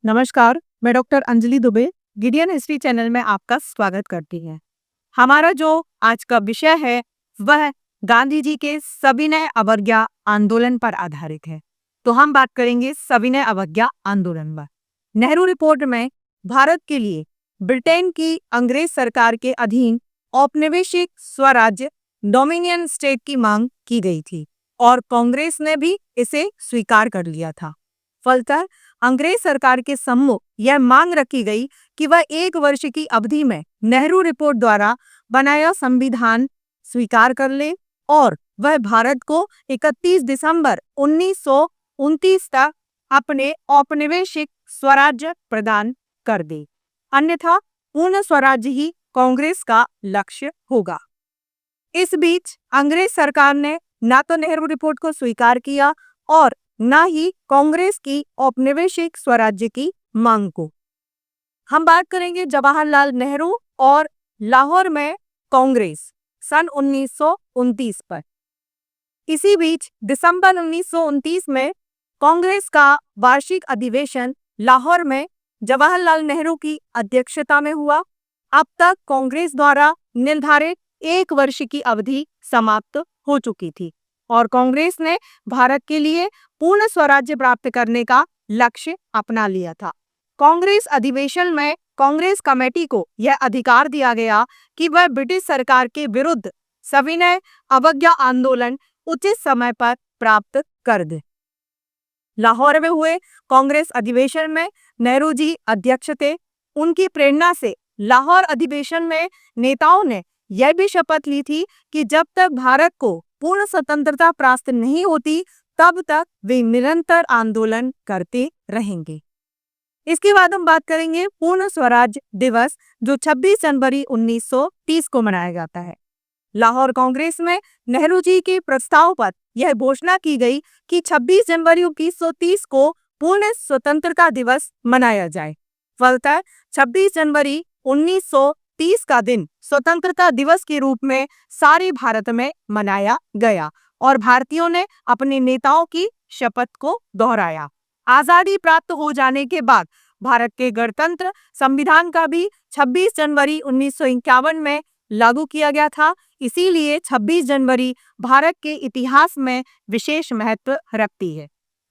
नमस्कार, मैं doctor Anjali Dubey Gideon history channel में आपका स्वागत करती है। हमारा जो आज का विषय है वह गांधी जी के सविनय अवज्ञा आंदोलन पर आधारित है। तो हम बात करेंगे सविनय अवज्ञा आंदोलन पर। नेहरू रिपोर्ट में भारत के लिए ब्रिटेन की अंग्रेज सरकार के अधीन औपनिवेशिक स्वराज्य डोमिनियन स्टेट की मांग की गई थी और कांग्रेस ने भी इसे स्वीकार कर लिया था। फलतः अंग्रेज सरकार के सम्मुख यह मांग रखी गई कि वह 1 वर्ष की अवधि में नेहरू रिपोर्ट द्वारा बनाया संविधान स्वीकार कर ले और वह भारत को 31 दिसंबर 1929 तक अपने औपनिवेशिक स्वराज्य प्रदान कर दे, अन्यथा पूर्ण स्वराज्य ही कांग्रेस का लक्ष्य होगा। इस बीच अंग्रेज सरकार ने न तो नेहरू रिपोर्ट को स्वीकार किया और न ही कांग्रेस की औपनिवेशिक स्वराज्य की मांग को। हम बात करेंगे जवाहरलाल नेहरू और लाहौर में कांग्रेस सन 1929 पर। इसी बीच दिसंबर 1929 में कांग्रेस का वार्षिक अधिवेशन लाहौर में जवाहरलाल नेहरू की अध्यक्षता में हुआ। अब तक कांग्रेस द्वारा निर्धारित 1 वर्ष की अवधि समाप्त हो चुकी थी और कांग्रेस ने भारत के लिए पूर्ण स्वराज्य प्राप्त करने का लक्ष्य अपना लिया था। कांग्रेस अधिवेशन में कांग्रेस कमेटी को यह अधिकार दिया गया कि वह ब्रिटिश सरकार के विरुद्ध सविनय अवज्ञा आंदोलन उचित समय पर प्राप्त कर दे। लाहौर में हुए कांग्रेस अधिवेशन में नेहरू जी अध्यक्ष थे। उनकी प्रेरणा से लाहौर अधिवेशन में नेताओं ने यह भी शपथ ली थी कि जब तक भारत को पूर्ण स्वतंत्रता प्राप्त नहीं होती तब तक वे निरंतर आंदोलन करते रहेंगे। इसके बाद हम बात करेंगे पूर्ण स्वराज दिवस जो 26 जनवरी 1930 को मनाया जाता है। लाहौर कांग्रेस में नेहरू जी के प्रस्ताव पर यह घोषणा की गई कि 26 जनवरी 1930 को पूर्ण स्वतंत्रता दिवस मनाया जाए। फलतः 26 जनवरी 1930 का दिन स्वतंत्रता दिवस के रूप में सारे भारत में मनाया गया और भारतीयों ने अपने नेताओं की शपथ को दोहराया। आजादी प्राप्त हो जाने के बाद भारत के गणतंत्र संविधान का भी 26 जनवरी 1951 में लागू किया गया था। इसीलिए 26 जनवरी भारत के इतिहास में विशेष महत्व रखती है।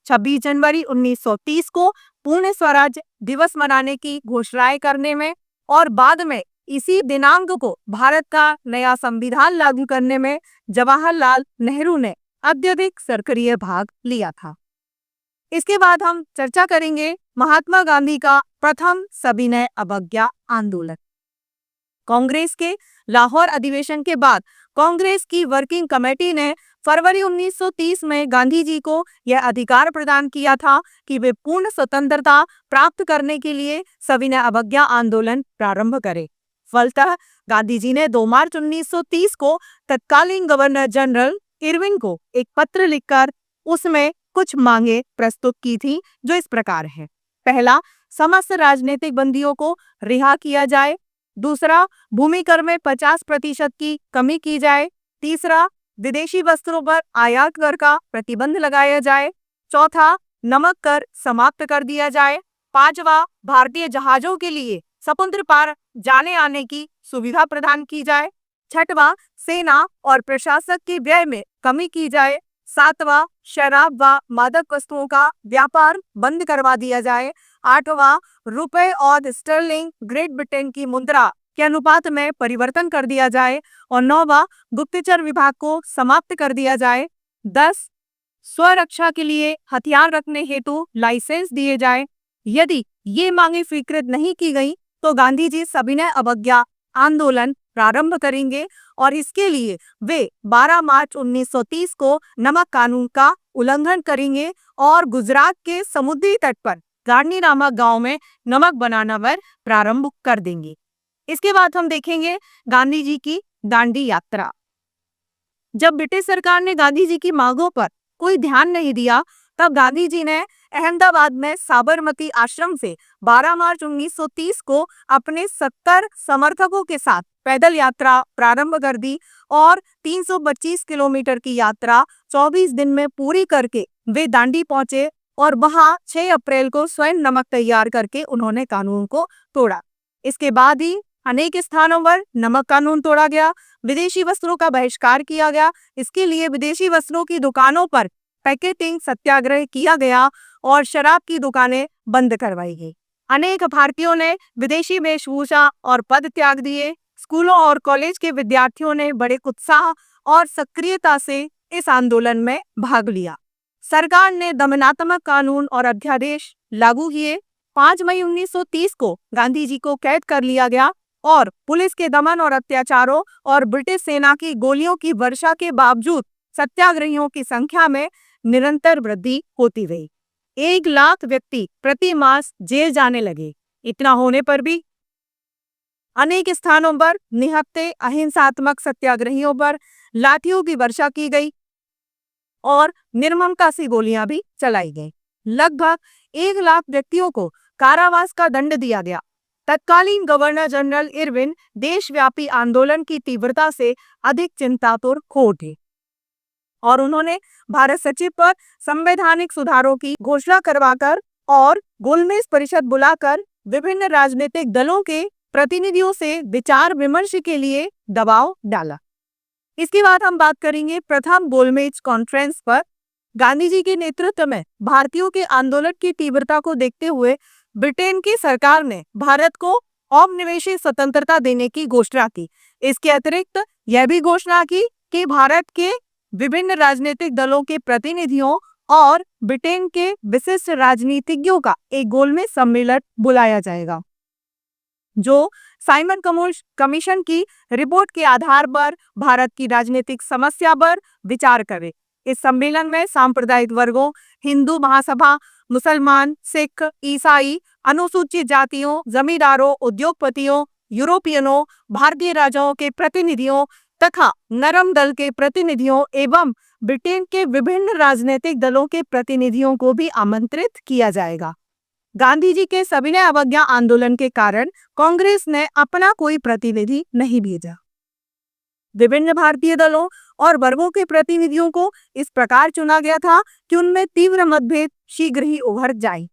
26 जनवरी 1930 को पूर्ण स्वराज दिवस मनाने की घोषणाएं करने में और बाद में इसी दिनांक को भारत का नया संविधान लागू करने में जवाहरलाल नेहरू ने अत्यधिक सक्रिय भाग लिया था। इसके बाद हम चर्चा करेंगे महात्मा गांधी का प्रथम सविनय अवज्ञा आंदोलन। कांग्रेस के लाहौर अधिवेशन के बाद कांग्रेस की वर्किंग कमेटी ने फरवरी 1930 में गांधी जी को यह अधिकार प्रदान किया था कि वे पूर्ण स्वतंत्रता प्राप्त करने के लिए सविनय अवज्ञा आंदोलन प्रारंभ करें। फलतः गांधी जी ने 2 मार्च 1930 को तत्कालीन गवर्नर जनरल इरविन को एक पत्र लिखकर उसमें कुछ मांगे प्रस्तुत की थी जो इस प्रकार है। पहला, समस्त राजनीतिक बंदियों को रिहा किया जाए। दूसरा, भूमि कर में 50% की कमी की जाए। तीसरा, विदेशी वस्त्रों पर आयात कर का प्रतिबंध लगाया जाए। चौथा, नमक कर समाप्त कर दिया जाए। पांचवा, भारतीय जहाजों के लिए समुद्र पार जाने आने की सुविधा प्रदान की जाए। छठवां, सेना और प्रशासक के व्यय में कमी की जाए। सातवां, शराब व मादक वस्तुओं का व्यापार बंद करवा दिया जाए। आठवां, रुपए और स्टर्लिंग ग्रेट ब्रिटेन की मुद्रा के अनुपात में परिवर्तन कर दिया जाए। और 9वां, गुप्तचर विभाग को समाप्त कर दिया जाए। 10, स्वरक्षा के लिए हथियार रखने हेतु लाइसेंस दिए जाए। यदि ये मांगे स्वीकृत नहीं की गई तो गांधी जी सविनय अवज्ञा आंदोलन प्रारंभ करेंगे और इसके लिए वे 12 मार्च 1930 को नमक कानून का उल्लंघन करेंगे और गुजरात के समुद्री तट पर गांधी नामक गांव में नमक बनाना वर प्रारंभ कर देंगे। इसके बाद हम देखेंगे गांधी जी की दांडी यात्रा। जब ब्रिटिश सरकार ने गांधी जी की मांगों पर कोई ध्यान नहीं दिया तब गांधी जी ने अहमदाबाद में साबरमती आश्रम से 12 मार्च 1930 को अपने 70 समर्थकों के साथ पैदल यात्रा प्रारंभ कर दी और 325 किलोमीटर की यात्रा 24 दिन में पूरी करके वे दांडी पहुंचे और वहां 6 अप्रैल को स्वयं नमक तैयार करके उन्होंने कानून को तोड़ा। इसके बाद ही अनेक स्थानों पर नमक कानून तोड़ा गया, विदेशी वस्त्रों का बहिष्कार किया गया। इसके लिए विदेशी वस्त्रों की दुकानों पर पैकेटिंग सत्याग्रह किया गया और शराब की दुकानें बंद करवाई गई। अनेक भारतीयों ने विदेशी वेशभूषा और पद त्याग दिए। स्कूलों और कॉलेज के विद्यार्थियों ने बड़े उत्साह और सक्रियता से इस आंदोलन में भाग लिया। सरकार ने दमनात्मक कानून और अध्यादेश लागू किए। 5 मई 1930 को गांधी जी को कैद कर लिया गया और पुलिस के दमन और अत्याचारों और ब्रिटिश सेना की गोलियों की वर्षा के बावजूद सत्याग्रहियों की संख्या में निरंतर वृद्धि होती रही। 1 लाख व्यक्ति प्रति मास जेल जाने लगे। इतना होने पर भी अनेक स्थानों पर निहत्थे अहिंसात्मक सत्याग्रहियों पर लाठियों की वर्षा की गई और निर्ममता सी गोलियां भी चलाई गई। लगभग 1 लाख व्यक्तियों को कारावास का दंड दिया गया। तत्कालीन गवर्नर जनरल इरविन देशव्यापी आंदोलन की तीव्रता से अधिक चिंतातुर हो उठे और उन्होंने भारत सचिव पर संवैधानिक सुधारों की घोषणा करवाकर और गोलमेज परिषद बुलाकर विभिन्न राजनीतिक दलों के प्रतिनिधियों से विचार विमर्श के लिए दबाव डाला। इसके बाद हम बात करेंगे प्रथम गोलमेज कॉन्फ्रेंस पर। गांधी जी के नेतृत्व में भारतीयों के आंदोलन की तीव्रता को देखते हुए ब्रिटेन की सरकार ने भारत को औपनिवेशिक स्वतंत्रता देने की घोषणा की। इसके अतिरिक्त यह भी घोषणा की कि भारत के विभिन्न राजनीतिक दलों के प्रतिनिधियों और ब्रिटेन के विशिष्ट राजनीतिज्ञों का एक गोलमेज सम्मेलन बुलाया जाएगा, जो साइमन कमीशन की रिपोर्ट के आधार पर भारत की राजनीतिक समस्या पर विचार करे। इस सम्मेलन में सांप्रदायिक वर्गों, हिंदू महासभा, मुसलमान, सिख, ईसाई, अनुसूचित जातियों, जमींदारों, उद्योगपतियों, यूरोपियनों, भारतीय राजाओं के प्रतिनिधियों तथा नरम दल के प्रतिनिधियों एवं ब्रिटेन के विभिन्न राजनीतिक दलों के प्रतिनिधियों को भी आमंत्रित किया जाएगा। गांधी जी के सविनय अवज्ञा आंदोलन के कारण कांग्रेस ने अपना कोई प्रतिनिधि नहीं भेजा। विभिन्न भारतीय दलों और वर्गों के प्रतिनिधियों को इस प्रकार चुना गया था कि उनमें तीव्र मतभेद शीघ्र ही उभर जाए।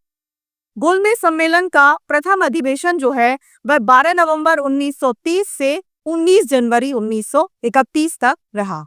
गोलमेज सम्मेलन का प्रथम अधिवेशन जो है वह 12 नवंबर 1930 से 19 जनवरी 1931 तक रहा।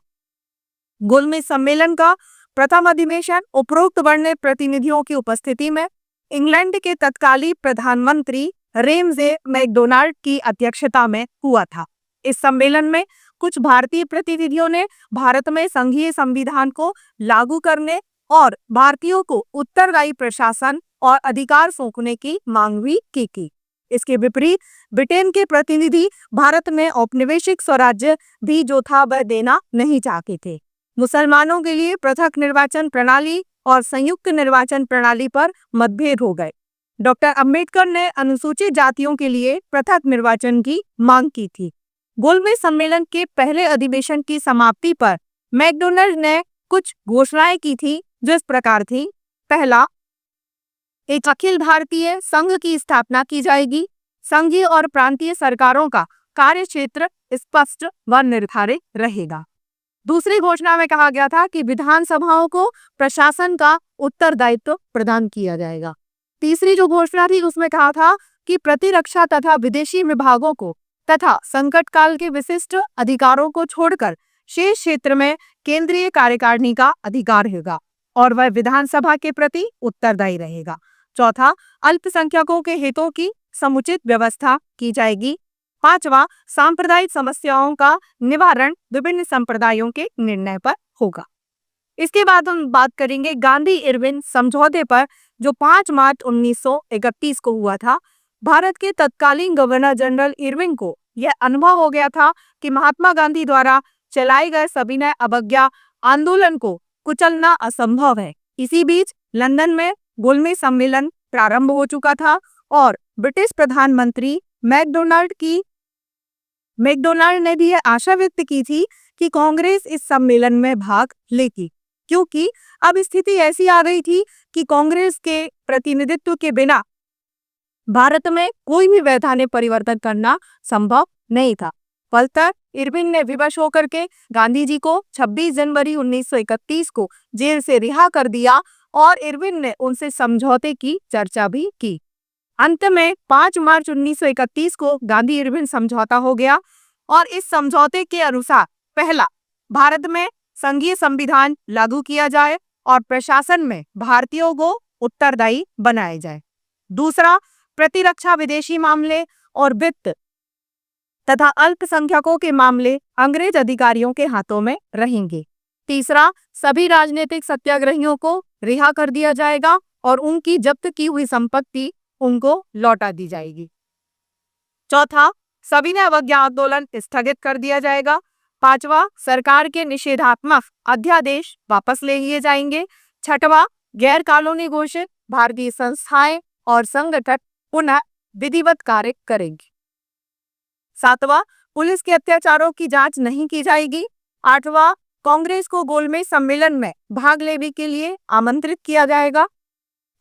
गोलमेज सम्मेलन का प्रथम अधिवेशन उपरोक्त वर्णित प्रतिनिधियों की उपस्थिति में इंग्लैंड के तत्कालीन प्रधानमंत्री रेमजे मैकडोनाल्ड की अध्यक्षता में हुआ था। इस सम्मेलन में कुछ भारतीय प्रतिनिधियों ने भारत में संघीय संविधान को लागू करने और भारतीयों को उत्तरदायी प्रशासन और अधिकार सौंपने की मांग भी की। इसके विपरीत ब्रिटेन के प्रतिनिधि भारत में औपनिवेशिक स्वराज्य भी जो था वह देना नहीं चाहते थे। मुसलमानों के लिए पृथक निर्वाचन प्रणाली और संयुक्त निर्वाचन प्रणाली पर मतभेद हो गए। डॉक्टर अंबेडकर ने अनुसूचित जातियों के लिए पृथक निर्वाचन की मांग की थी। गोलमेज सम्मेलन के पहले अधिवेशन की समाप्ति पर मैकडोनाल्ड ने कुछ घोषणाएं की थी जो इस प्रकार थी। पहला, एक अखिल भारतीय संघ की स्थापना की जाएगी। संघीय और प्रांतीय सरकारों का कार्य क्षेत्र स्पष्ट व निर्धारित रहेगा। दूसरी घोषणा में कहा गया था कि विधानसभाओं को प्रशासन का उत्तरदायित्व प्रदान किया जाएगा। तीसरी जो घोषणा थी उसमें कहा था कि प्रतिरक्षा तथा विदेशी विभागों को तथा संकट काल के विशिष्ट अधिकारों को छोड़कर शेष क्षेत्र में केंद्रीय कार्यकारिणी का अधिकार होगा और वह विधानसभा के प्रति उत्तरदायी रहेगा। चौथा, अल्पसंख्यकों के हितों की समुचित व्यवस्था की जाएगी। पांचवा, सांप्रदायिक समस्याओं का निवारण विभिन्न संप्रदायों के निर्णय पर होगा। इसके बाद हम बात करेंगे गांधी इरविन समझौते पर, जो 5 मार्च 1931 को हुआ था। भारत के तत्कालीन गवर्नर जनरल इरविन को यह अनुभव हो गया था कि महात्मा गांधी द्वारा चलाए गए सविनय अवज्ञा आंदोलन को कुचलना असंभव है। इसी बीच लंदन में गोलमेज सम्मेलन प्रारंभ हो चुका था और ब्रिटिश प्रधानमंत्री मैकडोनाल्ड ने भी यह आशा व्यक्त की थी कि कांग्रेस इस सम्मेलन में भाग लेगी, क्योंकि अब स्थिति ऐसी आ गई थी कि कांग्रेस के प्रतिनिधित्व के बिना भारत में कोई भी वैधानिक परिवर्तन करना संभव नहीं था। फलतः इरविन ने विवश होकर के गांधी जी को 26 जनवरी 1931 को जेल से रिहा कर दिया और इरविन ने उनसे समझौते की चर्चा भी की। अंत में 5 मार्च 1931 को गांधी इरविन समझौता हो गया और इस समझौते के अनुसार पहला, भारत में संघीय संविधान लागू किया जाए और प्रशासन में भारतीयों को उत्तरदायी बनाया जाए। दूसरा, प्रतिरक्षा, विदेशी मामले और वित्त तथा अल्पसंख्यकों के मामले अंग्रेज अधिकारियों के हाथों में रहेंगे। तीसरा, सभी राजनीतिक सत्याग्रहियों को रिहा कर दिया जाएगा और उनकी जब्त की हुई संपत्ति उनको लौटा दी जाएगी। चौथा, सविनय अवज्ञा आंदोलन स्थगित कर दिया जाएगा। पांचवा, सरकार के निषेधात्मक अध्यादेश वापस ले लिए जाएंगे। छठवां, गैर कानूनी घोषित भारतीय संस्थाएं और संगठन पुनः विधिवत कार्य करेंगे। सातवां, पुलिस के अत्याचारों की जांच नहीं की जाएगी। आठवां, कांग्रेस को गोलमेज सम्मेलन में भाग लेने के लिए आमंत्रित किया जाएगा।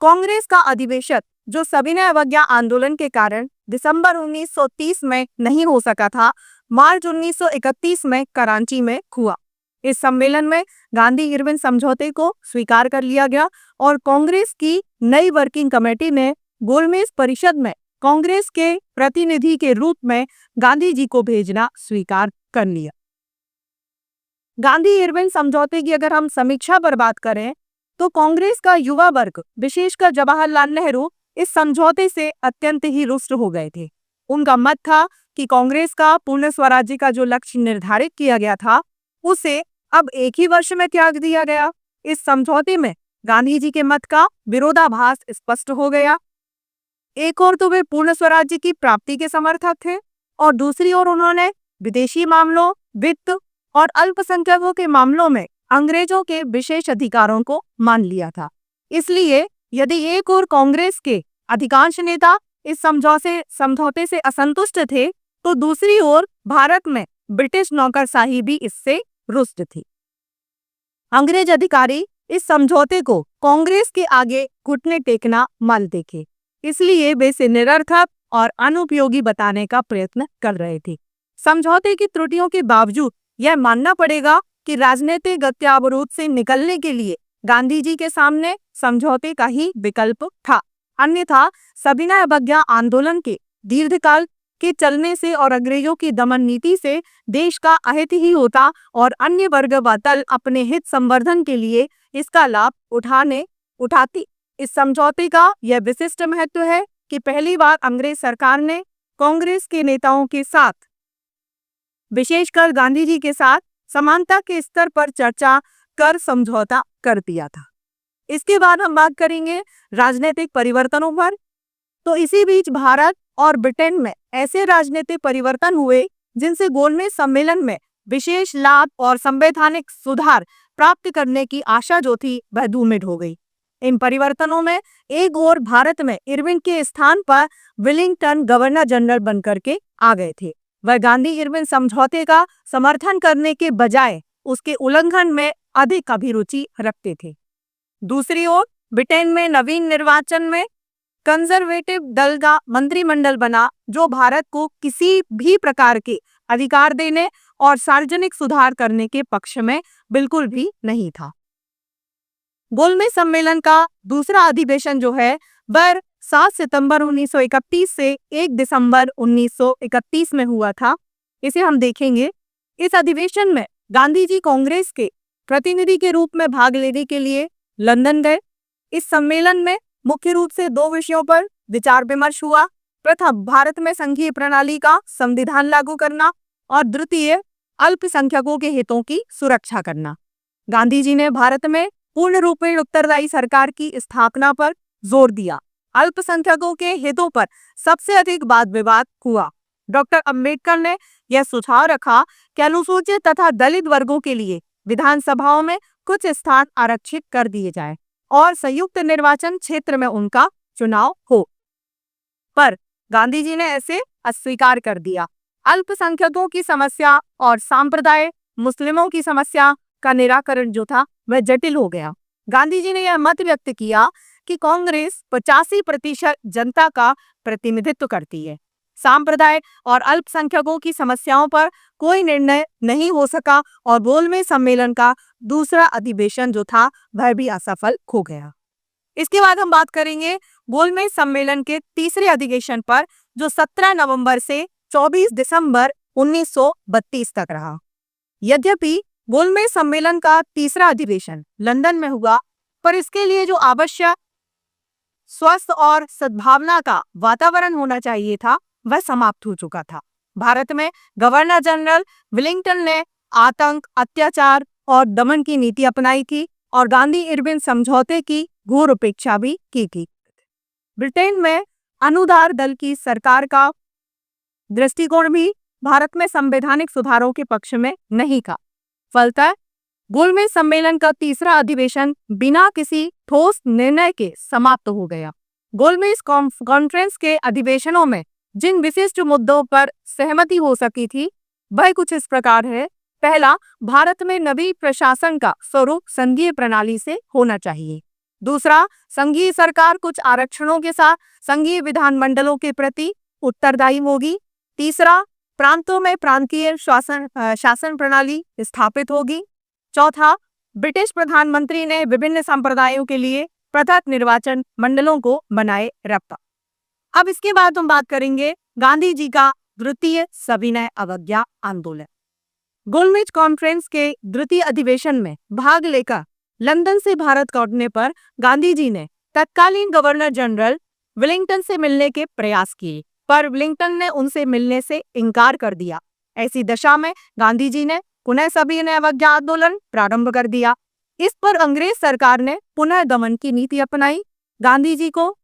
कांग्रेस का अधिवेशन, जो सविनय अवज्ञा आंदोलन के कारण दिसंबर 1930 में नहीं हो सका था, मार्च 1931 में कराची में हुआ। इस सम्मेलन में गांधी इरविन समझौते को स्वीकार कर लिया गया और कांग्रेस की नई वर्किंग कमेटी ने गोलमेज परिषद में कांग्रेस के प्रतिनिधि के रूप में गांधी जी को भेजना स्वीकार कर लिया। गांधी इरविन समझौते की अगर हम समीक्षा पर बात करें तो कांग्रेस का युवा वर्ग, विशेषकर जवाहरलाल नेहरू, इस समझौते से अत्यंत ही रुष्ट हो गए थे। उनका मत था कि कांग्रेस का पूर्ण स्वराज्य का जो लक्ष्य निर्धारित किया गया था उसे अब एक ही वर्ष में त्याग दिया गया। इस समझौते में गांधी जी के मत का विरोधाभास स्पष्ट हो गया। एक ओर तो वे पूर्ण स्वराज्य की प्राप्ति के समर्थक थे और दूसरी ओर उन्होंने विदेशी मामलों, वित्त और अल्पसंख्यकों के मामलों में अंग्रेजों के विशेष अधिकारों को मान लिया था। इसलिए यदि एक ओर कांग्रेस के अधिकांश नेता इस समझौते से असंतुष्ट थे तो दूसरी ओर भारत में ब्रिटिश नौकरशाही भी इससे रुष्ट थी। अंग्रेज अधिकारी इस समझौते को कांग्रेस के आगे घुटने टेकना मानते थे, इसलिए वे इसे निरर्थक और अनुपयोगी बताने का प्रयत्न कर रहे थे। समझौते की त्रुटियों के बावजूद यह मानना पड़ेगा कि राजनीतिक गत्यावरोध से निकलने के लिए गांधी जी के सामने समझौते का ही विकल्प था। अन्यथा सविनय अवज्ञा आंदोलन के दीर्घकाल के चलने से और अंग्रेजों की दमन नीति से देश का अहित ही होता और अन्य वर्ग व दल अपने हित संवर्धन के लिए इसका लाभ उठाती। इस समझौते का यह विशिष्ट महत्व है कि पहली बार अंग्रेज सरकार ने कांग्रेस के नेताओं के साथ, विशेषकर गांधी जी के साथ, समानता के स्तर पर चर्चा कर समझौता कर दिया था। इसके बाद हम बात करेंगे राजनीतिक परिवर्तनों पर। तो इसी बीच भारत और ब्रिटेन में ऐसे राजनीतिक परिवर्तन हुए जिनसे गोलमेज सम्मेलन में विशेष लाभ और संवैधानिक सुधार प्राप्त करने की आशा जो थी वह धूमिल हो गई। इन परिवर्तनों में एक ओर भारत में इरविन के स्थान पर विलिंगटन गवर्नर जनरल बनकर के आ गए थे। वह गांधी इरविन समझौते का समर्थन करने के बजाय उसके उल्लंघन में अधिक अभिरुचि रखते थे। दूसरी ओर ब्रिटेन में नवीन निर्वाचन में कंजर्वेटिव दल का मंत्रिमंडल बना जो भारत को किसी भी प्रकार के अधिकार देने और सार्वजनिक सुधार करने के पक्ष में बिल्कुल भी नहीं था। गोलमेज सम्मेलन का दूसरा अधिवेशन जो है वह 7 सितंबर 1931 से 1 दिसंबर 1931 में हुआ था। इसे हम देखेंगे। इस अधिवेशन में गांधी जी कांग्रेस के प्रतिनिधि के रूप में भाग लेने के लिए लंदन गए। इस सम्मेलन में मुख्य रूप से 2 विषयों पर विचार विमर्श हुआ। प्रथम, भारत में संघीय प्रणाली का संविधान लागू करना और द्वितीय, अल्पसंख्यकों के हितों की सुरक्षा करना। गांधी जी ने भारत में पूर्ण रूप में उत्तरदायी सरकार की स्थापना पर जोर दिया। अल्पसंख्यकों के हितों पर सबसे अधिक वाद विवाद हुआ। डॉक्टर अंबेडकर ने यह सुझाव रखा कि अनुसूचित तथा दलित वर्गों के लिए विधानसभाओं में कुछ स्थान आरक्षित कर दिए जाएं और संयुक्त निर्वाचन क्षेत्र में उनका चुनाव हो, पर गांधी जी ने ऐसे अस्वीकार कर दिया। अल्पसंख्यकों की समस्या और सांप्रदाय मुस्लिमों की समस्या का निराकरण जो था वह जटिल हो गया। गांधी जी ने यह मत व्यक्त किया कि कांग्रेस 85% जनता का प्रतिनिधित्व करती है। सांप्रदाय और अल्पसंख्यकों की समस्याओं पर कोई निर्णय नहीं हो सका और गोलमेज सम्मेलन का दूसरा अधिवेशन जो था वह भी असफल हो गया। इसके बाद हम बात करेंगे गोलमेज सम्मेलन के तीसरे अधिवेशन पर, जो 17 नवंबर से 24 दिसंबर 1932 तक रहा। यद्यपि गोलमेज सम्मेलन का तीसरा अधिवेशन लंदन में हुआ, पर इसके लिए जो आवश्यक स्वस्थ और सद्भावना का वातावरण होना चाहिए था, वह समाप्त हो चुका था। भारत में गवर्नर जनरल वेलिंगटन ने आतंक, अत्याचार और दमन की नीति अपनाई थी और गांधी इरविन समझौते की घोर उपेक्षा भी की थी। ब्रिटेन में अनुदार दल की सरकार का दृष्टिकोण भी भारत में संवैधानिक सुधारों के पक्ष में नहीं था। फलतः गोलमेज सम्मेलन का तीसरा अधिवेशन बिना किसी ठोस निर्णय के समाप्त हो गया। गोलमेज कॉन्फ्रेंस के अधिवेशनों में जिन विशिष्ट मुद्दों पर सहमति हो सकी थी, वह कुछ इस प्रकार है। पहला, भारत में नवी प्रशासन का स्वरूप संघीय प्रणाली से होना चाहिए। दूसरा, संघीय सरकार कुछ आरक्षणों के साथ संघीय विधानमंडलों के प्रति उत्तरदायी होगी। तीसरा, प्रांतों में प्रांतीय शासन प्रणाली स्थापित होगी। चौथा, ब्रिटिश प्रधानमंत्री ने विभिन्न संप्रदायों के लिए पृथक निर्वाचन मंडलों को बनाए रखा। अब इसके बाद हम बात करेंगे गांधी जी का द्वितीय सविनय अवज्ञा आंदोलन। गोलमेज कॉन्फ्रेंस के द्वितीय अधिवेशन में भाग लेकर लंदन से भारत लौटने पर गांधी जी ने तत्कालीन गवर्नर जनरल वेलिंगटन से मिलने के प्रयास किए, पर वेलिंगटन ने उनसे मिलने से इनकार कर दिया। ऐसी दशा में गांधी जी ने पुनः सविनय अवज्ञा आंदोलन प्रारंभ कर दिया। इस पर अंग्रेज सरकार ने पुनः दमन की नीति अपनाई। गांधी जी को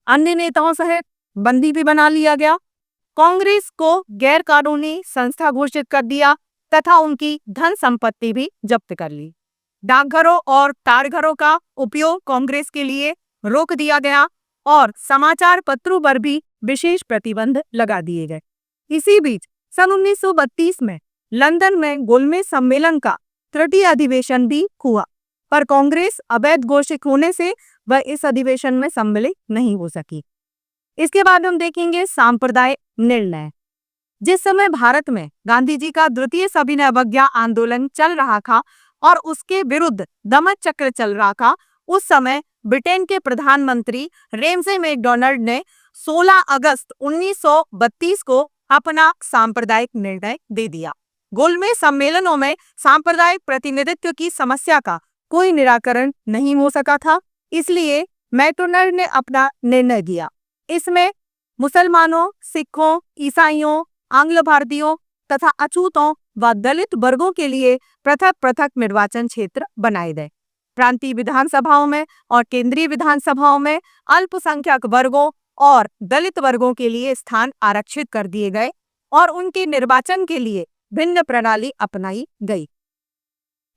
अन्य नेताओं सहित बंदी भी बना लिया गया। कांग्रेस को गैर कानूनी संस्था घोषित कर दिया तथा उनकी धन संपत्ति भी जब्त कर ली। डाकघरों और तारघरों का उपयोग कांग्रेस के लिए रोक दिया गया और समाचार पत्रों पर भी विशेष प्रतिबंध लगा दिए गए। इसी बीच सन 1932 में लंदन में गोलमेज सम्मेलन का तृतीय अधिवेशन भी हुआ, पर कांग्रेस अवैध घोषित होने से वह इस अधिवेशन में सम्मिलित नहीं हो सकी। इसके बाद हम देखेंगे सांप्रदायिक निर्णय। जिस समय भारत में गांधी जी का द्वितीय सविनय अवज्ञा आंदोलन चल रहा था और उसके विरुद्ध दमन चक्र चल रहा था, उस समय ब्रिटेन के प्रधानमंत्री रेमसे मैकडॉनल्ड ने 16 अगस्त 1932 को अपना सांप्रदायिक निर्णय दे दिया। गोलमेज सम्मेलनों में सांप्रदायिक प्रतिनिधित्व की समस्या का कोई निराकरण नहीं हो सका था, इसलिए मैकडॉनल्ड ने अपना निर्णय दिया। इसमें मुसलमानों, सिखों, ईसाइयों, आंग्ल भारतीयों तथा अछूतों व दलित वर्गों के लिए पृथक पृथक निर्वाचन क्षेत्र बनाए गए। प्रांतीय विधानसभाओं में और केंद्रीय विधानसभाओं में अल्पसंख्यक वर्गों और दलित वर्गों के लिए स्थान आरक्षित कर दिए गए और उनके निर्वाचन के लिए भिन्न प्रणाली अपनाई गई।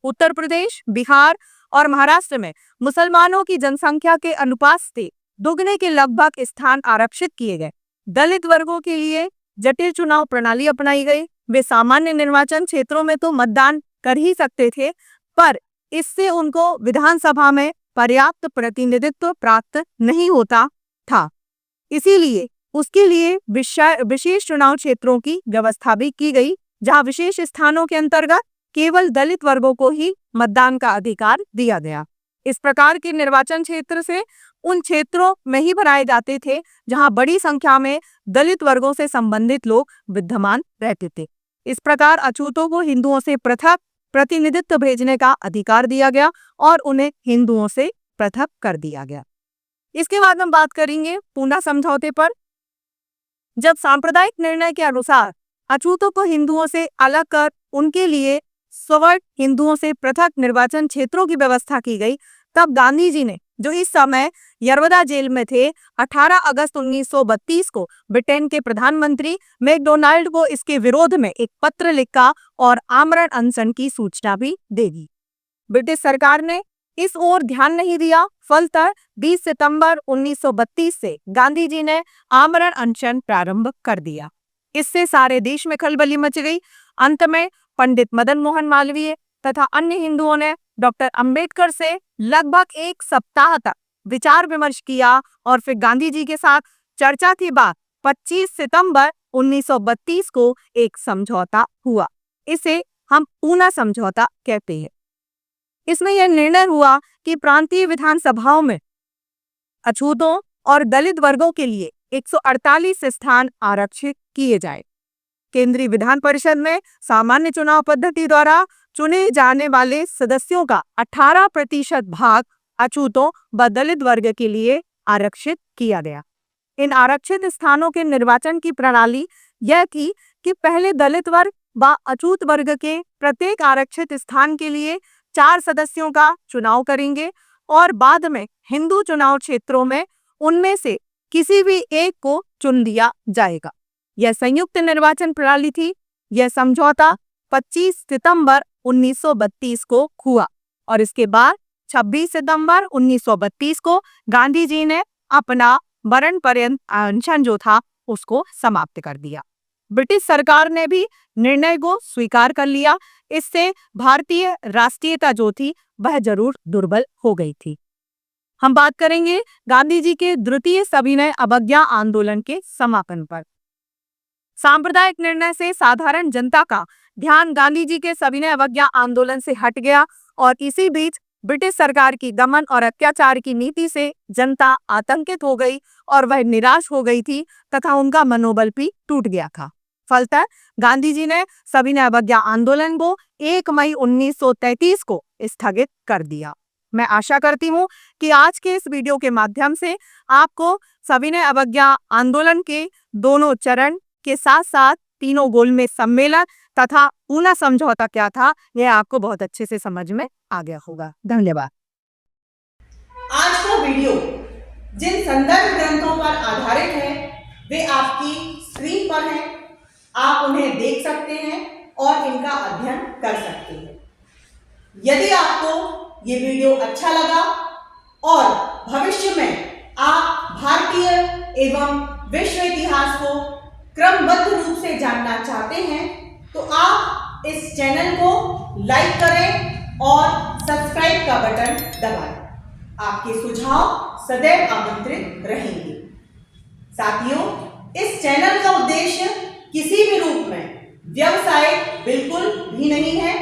उत्तर प्रदेश, बिहार और महाराष्ट्र में मुसलमानों की जनसंख्या के अनुपात से दुगने के लगभग स्थान आरक्षित किए गए। दलित वर्गों के लिए जटिल चुनाव प्रणाली अपनाई गई। वे सामान्य निर्वाचन क्षेत्रों में तो मतदान कर ही सकते थे, पर इससे उनको विधानसभा में पर्याप्त प्रतिनिधित्व प्राप्त नहीं होता था। इसीलिए उसके लिए विशेष चुनाव क्षेत्रों की व्यवस्था भी की गई, जहां विशेष स्थानों के अंतर्गत केवल दलित वर्गों को ही मतदान का अधिकार दिया गया। इस प्रकार के निर्वाचन क्षेत्र से उन क्षेत्रों में ही बनाए जाते थे जहां बड़ी संख्या में दलित वर्गों से संबंधित लोग विद्यमान रहते थे। इस प्रकार अछूतों को हिंदुओं से पृथक प्रतिनिधित्व भेजने का अधिकार दिया गया और उन्हें हिंदुओं से पृथक कर दिया गया। इसके बाद हम बात करेंगे पूना समझौते पर। जब सांप्रदायिक निर्णय के अनुसार अछूतों को हिंदुओं से अलग कर उनके लिए सवर्ण हिंदुओं से पृथक निर्वाचन क्षेत्रों की व्यवस्था की गई, तब गांधी जी ने, जो इस समय यरवदा जेल में थे, 18 अगस्त 1932 को ब्रिटेन के प्रधानमंत्री मैकडॉनल्ड को इसके विरोध में एक पत्र लिखा और आमरण अनशन की सूचना भी दे दी। ब्रिटिश सरकार ने इस ओर ध्यान नहीं दिया। फलतः 20 सितंबर 1932 से गांधी जी ने आमरण अनशन प्रारंभ कर दिया। इससे सारे देश में खलबली मच गई। अंत में पंडित मदन मोहन मालवीय तथा अन्य हिंदुओं ने डॉक्टर अंबेडकर से लगभग एक सप्ताह तक विचार विमर्श किया और फिर गांधी जी के साथ चर्चा के बाद 25 सितंबर 1932 को एक समझौता हुआ। इसे हम पूना समझौता कहते हैं। इसमें यह निर्णय हुआ कि प्रांतीय विधानसभाओं में अछूतों और दलित वर्गों के लिए 148 स्थान आरक्षित किए जाए। केंद्रीय विधान परिषद में सामान्य चुनाव पद्धति द्वारा चुने जाने वाले सदस्यों का 18% भाग अछूतों व दलित वर्ग के लिए आरक्षित किया गया। इन आरक्षित स्थानों के निर्वाचन की प्रणाली यह थी कि पहले दलित वर्ग व अछूत वर्ग के प्रत्येक आरक्षित स्थान के लिए 4 सदस्यों का चुनाव करेंगे और बाद में हिंदू चुनाव क्षेत्रों में उनमें से किसी भी एक को चुन दिया जाएगा। यह संयुक्त निर्वाचन प्रणाली थी। यह समझौता 25 सितंबर 1932 को हुआ और इसके बाद 26 सितंबर 1932 को गांधी जी ने अपना मरण पर्यंत अनशन जो था उसको समाप्त कर दिया। ब्रिटिश सरकार ने भी निर्णय को स्वीकार कर लिया। इससे भारतीय राष्ट्रीयता जो थी वह जरूर दुर्बल हो गई थी। हम बात करेंगे गांधी जी के द्वितीय सविनय अवज्ञा आंदोलन के समापन पर। सांप्रदायिक निर्णय से साधारण जनता का ध्यान गांधी जी के सविनय अवज्ञा आंदोलन से हट गया और इसी बीच ब्रिटिश सरकार की दमन और अत्याचार की नीति से जनता आतंकित हो गई और वह निराश हो गई थी तथा उनका मनोबल भी टूट गया था। फलतः गांधी जी ने सविनय अवज्ञा आंदोलन को 1 मई 1933 को स्थगित कर दिया। मैं आशा करती हूँ कि आज के इस वीडियो के माध्यम से आपको सविनय अवज्ञा आंदोलन के दोनों चरण के साथ साथ तीनों गोलमेज सम्मेलन तथा ऊना समझौता क्या था यह आपको बहुत अच्छे से समझ में आ गया होगा। धन्यवाद। आज का वीडियो जिन संदर्भ ग्रंथों पर आधारित है वे आपकी स्क्रीन पर हैं। आप उन्हें देख सकते हैं और इनका अध्ययन कर सकते हैं। यदि आपको ये वीडियो अच्छा लगा और भविष्य में आप भारतीय एवं विश्व इतिहास को क्रमबद्ध रूप से जानना चाहते हैं तो आप इस चैनल को लाइक करें और सब्सक्राइब का बटन दबाएं। आपके सुझाव सदैव आमंत्रित रहेंगे। साथियों, इस चैनल का उद्देश्य किसी भी रूप में व्यवसाय बिल्कुल भी नहीं है।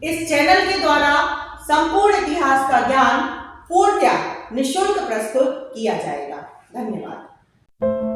इस चैनल के द्वारा संपूर्ण इतिहास का ज्ञान पूर्णतः निःशुल्क प्रस्तुत किया जाएगा। धन्यवाद।